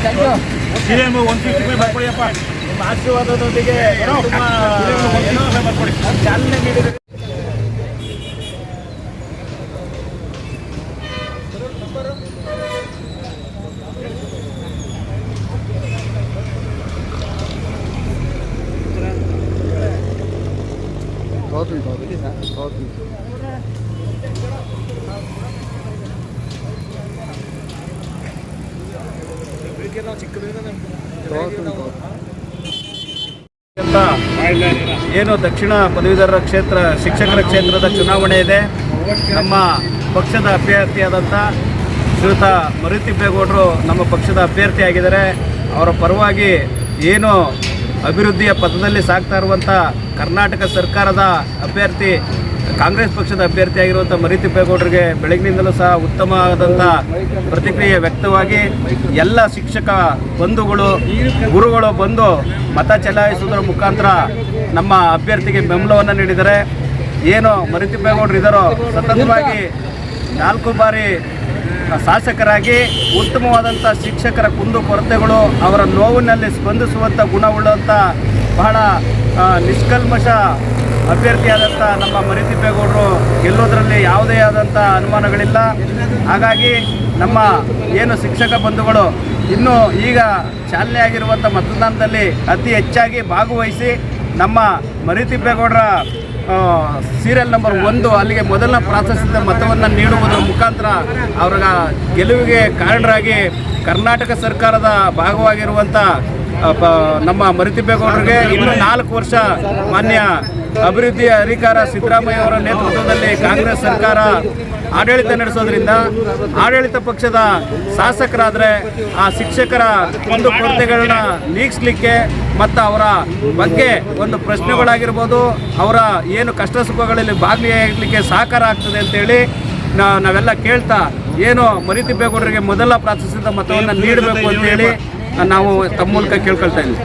CM 150 ಬರ್ಕೊಳ್ಳಿಯಪ್ಪ. ನಿಮ್ಮ ಆಶೀರ್ವಾದದೊಂದಿಗೆ ಬರ್ಕೊಳ್ಳಿ. ಚಾಲನೆ ನೀಡಿದರೆ ಏನು ದಕ್ಷಿಣ ಪದವೀಧರ ಕ್ಷೇತ್ರ ಶಿಕ್ಷಕರ ಕ್ಷೇತ್ರದ ಚುನಾವಣೆ ಇದೆ. ನಮ್ಮ ಪಕ್ಷದ ಅಭ್ಯರ್ಥಿಯಾದಂಥ ಶ್ರೀಯುತ ಮರಿತಿಬ್ಬೇಗೌಡರು ನಮ್ಮ ಪಕ್ಷದ ಅಭ್ಯರ್ಥಿಯಾಗಿದ್ದಾರೆ. ಅವರ ಪರವಾಗಿ ಏನು ಅಭಿವೃದ್ಧಿಯ ಪಥದಲ್ಲಿ ಸಾಗ್ತಾ ಇರುವಂಥ ಕರ್ನಾಟಕ ಸರ್ಕಾರದ ಅಭ್ಯರ್ಥಿ ಕಾಂಗ್ರೆಸ್ ಪಕ್ಷದ ಅಭ್ಯರ್ಥಿಯಾಗಿರುವಂಥ ಮರಿತಿಬ್ಬೇಗೌಡರಿಗೆ ಬೆಳಗಿನಿಂದಲೂ ಸಹ ಉತ್ತಮವಾದಂಥ ಪ್ರತಿಕ್ರಿಯೆ ವ್ಯಕ್ತವಾಗಿ ಎಲ್ಲ ಶಿಕ್ಷಕ ಬಂಧುಗಳು ಗುರುಗಳು ಬಂದು ಮತ ಚಲಾಯಿಸುವುದರ ಮುಖಾಂತರ ನಮ್ಮ ಅಭ್ಯರ್ಥಿಗೆ ಬೆಂಬಲವನ್ನು ನೀಡಿದ್ದಾರೆ. ಏನು ಮರಿತಿಬ್ಬೇಗೌಡರು ಇದ್ದಾರೋ ಸತತವಾಗಿ 4 ಬಾರಿ ಶಾಸಕರಾಗಿ ಉತ್ತಮವಾದಂಥ ಶಿಕ್ಷಕರ ಕುಂದುಕೊರತೆಗಳು ಅವರ ನೋವಿನಲ್ಲಿ ಸ್ಪಂದಿಸುವಂಥ ಗುಣವುಳ್ಳಂಥ ಬಹಳ ನಿಷ್ಕಲ್ಮಶ ಅಭ್ಯರ್ಥಿಯಾದಂಥ ನಮ್ಮ ಮರಿತಿಬ್ಬೇಗೌಡರು ಗೆಲ್ಲೋದ್ರಲ್ಲಿ ಯಾವುದೇ ಆದಂಥ ಅನುಮಾನಗಳಿಲ್ಲ. ಹಾಗಾಗಿ ನಮ್ಮ ಏನು ಶಿಕ್ಷಕ ಬಂಧುಗಳು ಇನ್ನೂ ಈಗ ಚಾಲನೆ ಆಗಿರುವಂಥ ಮತದಾನದಲ್ಲಿ ಅತಿ ಹೆಚ್ಚಾಗಿ ಭಾಗವಹಿಸಿ ನಮ್ಮ ಮರಿತಿಬ್ಬೇಗೌಡರ ಸೀರಿಯಲ್ ನಂಬರ್ 1 ಅಲ್ಲಿಗೆ ಮೊದಲ ಪ್ರಾಶಸ್ತ್ಯದ ಮತವನ್ನು ನೀಡುವುದರ ಮುಖಾಂತರ ಅವರ ಗೆಲುವಿಗೆ ಕಾರಣರಾಗಿ ಕರ್ನಾಟಕ ಸರ್ಕಾರದ ಭಾಗವಾಗಿರುವಂಥ ನಮ್ಮ ಮರಿತಿಬ್ಬೇಗೌಡರಿಗೆ ಇನ್ನೂ 4 ವರ್ಷ ಮಾನ್ಯ ಅಭಿವೃದ್ಧಿ ಅಧಿಕಾರ ಸಿದ್ದರಾಮಯ್ಯ ಅವರ ನೇತೃತ್ವದಲ್ಲಿ ಕಾಂಗ್ರೆಸ್ ಸರ್ಕಾರ ಆಡಳಿತ ನಡೆಸೋದ್ರಿಂದ ಆಡಳಿತ ಪಕ್ಷದ ಶಾಸಕರಾದರೆ ಆ ಶಿಕ್ಷಕರ ಒಂದು ಕೊರತೆಗಳನ್ನ ನೀಗಿಸಲಿಕ್ಕೆ ಮತ್ತು ಅವರ ಬಗ್ಗೆ ಒಂದು ಪ್ರಶ್ನೆಗಳಾಗಿರ್ಬೋದು, ಅವರ ಏನು ಕಷ್ಟ ಸುಖಗಳಲ್ಲಿ ಭಾಗಿಯಾಗಲಿಕ್ಕೆ ಸಹಕಾರ ಆಗ್ತದೆ ಅಂತೇಳಿ ನಾವೆಲ್ಲ ಕೇಳ್ತಾ ಏನು ಮರಿತಿಬ್ಬೇಗೌಡರಿಗೆ ಮೊದಲ ಪ್ರಾಶಸ್ತ್ಯದ ಮತವನ್ನು ನೀಡಬೇಕು ಅಂತೇಳಿ ನಾವು ತಮ್ಮ ಮೂಲಕ ಕೇಳ್ಕೊಳ್ತಾ ಇದ್ದೀವಿ.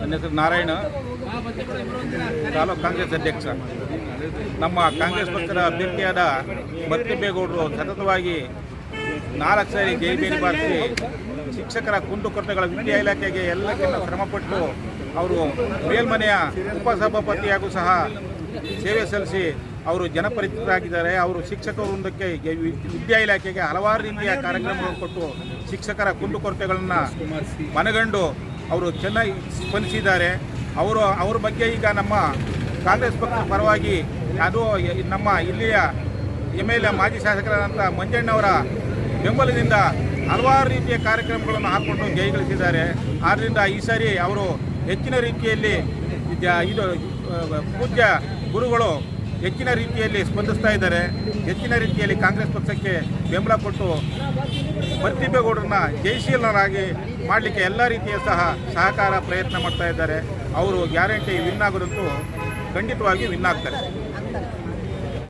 ನನ್ನ ಹೆಸರು ನಾರಾಯಣ, ತಾಲೂಕು ಕಾಂಗ್ರೆಸ್ ಅಧ್ಯಕ್ಷ. ನಮ್ಮ ಕಾಂಗ್ರೆಸ್ ಪಕ್ಷದ ಅಭ್ಯರ್ಥಿಯಾದ ಮರಿತಿಬ್ಬೇಗೌಡರು ಸತತವಾಗಿ 4 ಸಾರಿ ಜೈಬೇರಿ ಬಾರಿಸಿ ಶಿಕ್ಷಕರ ಕುಂದುಕೊರತೆಗಳ ವಿದ್ಯಾ ಇಲಾಖೆಗೆ ಎಲ್ಲಕ್ಕಿಂತ ಶ್ರಮಪಟ್ಟು ಅವರು ಮೇಲ್ಮನೆಯ ಉಪಸಭಾಪತಿಯಾಗೂ ಸಹ ಸೇವೆ ಸಲ್ಲಿಸಿ ಅವರು ಜನಪರಿಚಿತರಾಗಿದ್ದಾರೆ. ಅವರು ಶಿಕ್ಷಕ ವೃಂದಕ್ಕೆ ವಿದ್ಯಾ ಇಲಾಖೆಗೆ ಹಲವಾರು ರೀತಿಯ ಕಾರ್ಯಕ್ರಮಗಳನ್ನು ಕೊಟ್ಟು ಶಿಕ್ಷಕರ ಕುಂದುಕೊರತೆಗಳನ್ನು ಮನಗಂಡು ಅವರು ಚೆನ್ನಾಗಿ ಸ್ಪಂದಿಸಿದ್ದಾರೆ. ಅವ್ರ ಬಗ್ಗೆ ಈಗ ನಮ್ಮ ಕಾಂಗ್ರೆಸ್ ಪಕ್ಷದ ಪರವಾಗಿ ಅದು ನಮ್ಮ ಇಲ್ಲಿಯ MLA ಮಾಜಿ ಶಾಸಕರಾದಂಥ ಮಂಜಣ್ಣವರ ಬೆಂಬಲದಿಂದ ಹಲವಾರು ರೀತಿಯ ಕಾರ್ಯಕ್ರಮಗಳನ್ನು ಹಾಕ್ಕೊಂಡು ಜಯಗಳಿಸಿದ್ದಾರೆ. ಆದ್ದರಿಂದ ಈ ಸಾರಿ ಅವರು ಹೆಚ್ಚಿನ ರೀತಿಯಲ್ಲಿ ಇದು ಪೂಜ್ಯ ಗುರುಗಳು ಹೆಚ್ಚಿನ ರೀತಿಯಲ್ಲಿ ಸ್ಪಂದಿಸ್ತಾ ಇದ್ದಾರೆ. ಹೆಚ್ಚಿನ ರೀತಿಯಲ್ಲಿ ಕಾಂಗ್ರೆಸ್ ಪಕ್ಷಕ್ಕೆ ಬೆಂಬಲ ಕೊಟ್ಟು ಮರಿತಿಬ್ಬೇಗೌಡರನ್ನ ಜಯಶೀಲರಾಗಿ ಮಾಡಲಿಕ್ಕೆ ಎಲ್ಲ ರೀತಿಯ ಸಹಕಾರ ಪ್ರಯತ್ನ ಮಾಡ್ತಾ ಇದ್ದಾರೆ. ಅವರು ಗ್ಯಾರಂಟಿ ವಿನ್ ಆಗೋದಂತೂ ಖಂಡಿತವಾಗಿ ವಿನ್ ಆಗ್ತಾರೆ.